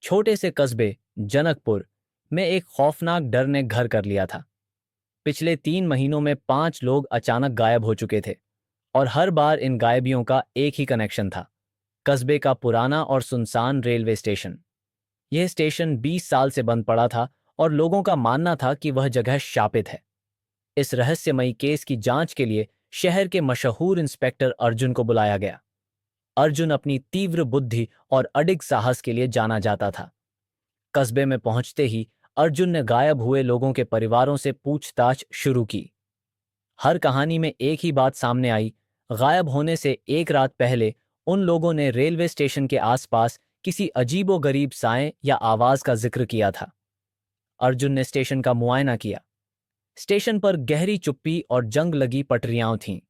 छोटे से कस्बे जनकपुर में एक खौफनाक डर ने घर कर लिया था। पिछले 3 महीनों में 5 लोग अचानक गायब हो चुके थे और हर बार इन गायबियों का एक ही कनेक्शन था। कस्बे का पुराना और सुनसान रेलवे स्टेशन। यह स्टेशन 20 साल से बंद पड़ा था और लोगों का मानना था कि वह जगह शापित है। इस रहस्यमयी केस की जांच के लिए शहर के मशहूर इंस्पेक्टर अर्जुन को बुलाया गया। अर्जुन अपनी तीव्र बुद्धि और अडिग साहस के लिए जाना जाता था। कस्बे में पहुंचते ही अर्जुन ने गायब हुए लोगों के परिवारों से पूछताछ शुरू की। हर कहानी में एक ही बात सामने आई। गायब होने से एक रात पहले उन लोगों ने रेलवे स्टेशन के आसपास किसी अजीबोगरीब साए या आवाज का जिक्र किया था। अर्जुन ने स्टेशन का मुआयना किया। स्टेशन पर गहरी चुप्पी और जंग लगी पटरियां थीं।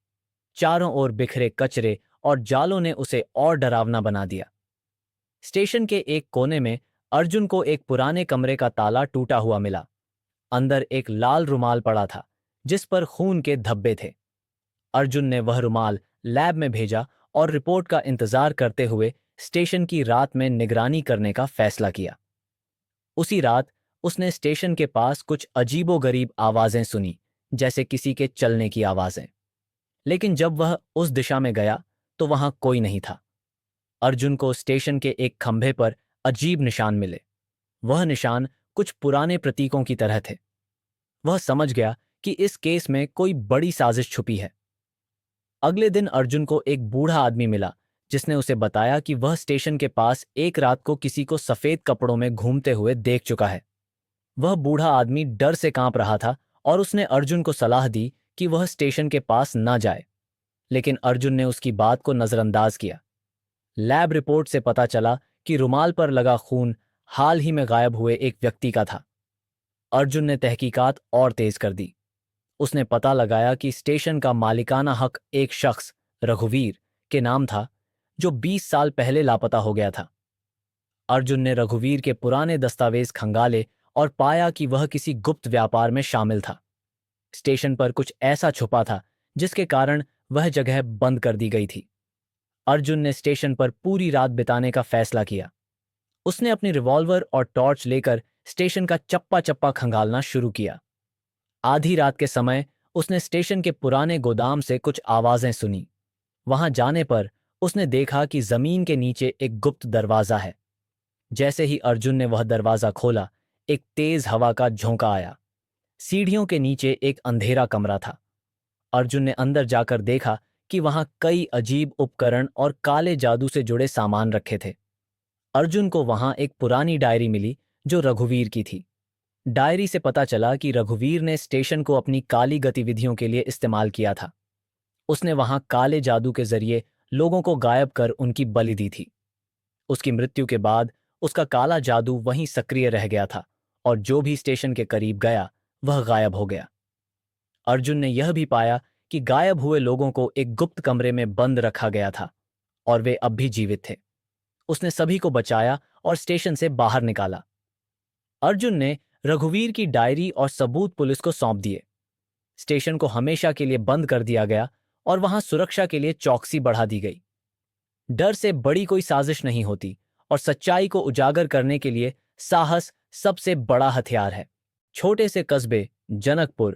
चारों ओर बिखरे कचरे और जालों ने उसे और डरावना बना दिया। स्टेशन के एक कोने में अर्जुन को एक पुराने कमरे का ताला टूटा हुआ मिला। अंदर एक लाल रुमाल पड़ा था जिस पर खून के धब्बे थे। अर्जुन ने वह रुमाल लैब में भेजा और रिपोर्ट का इंतजार करते हुए स्टेशन की रात में निगरानी करने का फैसला किया। उसी रात उसने स्टेशन के पास कुछ अजीबोगरीब आवाजें सुनी, जैसे किसी के चलने की आवाजें। लेकिन जब वह उस दिशा में गया तो वहां कोई नहीं था। अर्जुन को स्टेशन के एक खंभे पर अजीब निशान मिले। वह निशान कुछ पुराने प्रतीकों की तरह थे। वह समझ गया कि इस केस में कोई बड़ी साजिश छुपी है। अगले दिन अर्जुन को एक बूढ़ा आदमी मिला जिसने उसे बताया कि वह स्टेशन के पास एक रात को किसी को सफेद कपड़ों में घूमते हुए देख चुका है। वह बूढ़ा आदमी डर से कांप रहा था और उसने अर्जुन को सलाह दी कि वह स्टेशन के पास न जाए। लेकिन अर्जुन ने उसकी बात को नजरअंदाज किया। लैब रिपोर्ट से पता चला कि रुमाल पर लगा खून हाल ही में गायब हुए एक व्यक्ति का था। अर्जुन ने तहकीकात और तेज कर दी। उसने पता लगाया कि स्टेशन का मालिकाना हक एक शख्स रघुवीर के नाम था जो 20 साल पहले लापता हो गया था। अर्जुन ने रघुवीर के पुराने दस्तावेज खंगाले और पाया कि वह किसी गुप्त व्यापार में शामिल था। स्टेशन पर कुछ ऐसा छुपा था जिसके कारण वह जगह बंद कर दी गई थी। अर्जुन ने स्टेशन पर पूरी रात बिताने का फैसला किया। उसने अपनी रिवॉल्वर और टॉर्च लेकर स्टेशन का चप्पा चप्पा खंगालना शुरू किया। आधी रात के समय उसने स्टेशन के पुराने गोदाम से कुछ आवाजें सुनी। वहां जाने पर उसने देखा कि जमीन के नीचे एक गुप्त दरवाजा है। जैसे ही अर्जुन ने वह दरवाजा खोला, एक तेज हवा का झोंका आया। सीढ़ियों के नीचे एक अंधेरा कमरा था। अर्जुन ने अंदर जाकर देखा कि वहां कई अजीब उपकरण और काले जादू से जुड़े सामान रखे थे। अर्जुन को वहां एक पुरानी डायरी मिली जो रघुवीर की थी। डायरी से पता चला कि रघुवीर ने स्टेशन को अपनी काली गतिविधियों के लिए इस्तेमाल किया था। उसने वहां काले जादू के जरिए लोगों को गायब कर उनकी बलि दी थी। उसकी मृत्यु के बाद उसका काला जादू वहीं सक्रिय रह गया था और जो भी स्टेशन के करीब गया वह गायब हो गया। अर्जुन ने यह भी पाया कि गायब हुए लोगों को एक गुप्त कमरे में बंद रखा गया था और वे अब भी जीवित थे। उसने सभी को बचाया और स्टेशन से बाहर निकाला। अर्जुन ने रघुवीर की डायरी और सबूत पुलिस को सौंप दिए। स्टेशन को हमेशा के लिए बंद कर दिया गया और वहां सुरक्षा के लिए चौकसी बढ़ा दी गई। डर से बड़ी कोई साजिश नहीं होती और सच्चाई को उजागर करने के लिए साहस सबसे बड़ा हथियार है। छोटे से कस्बे जनकपुर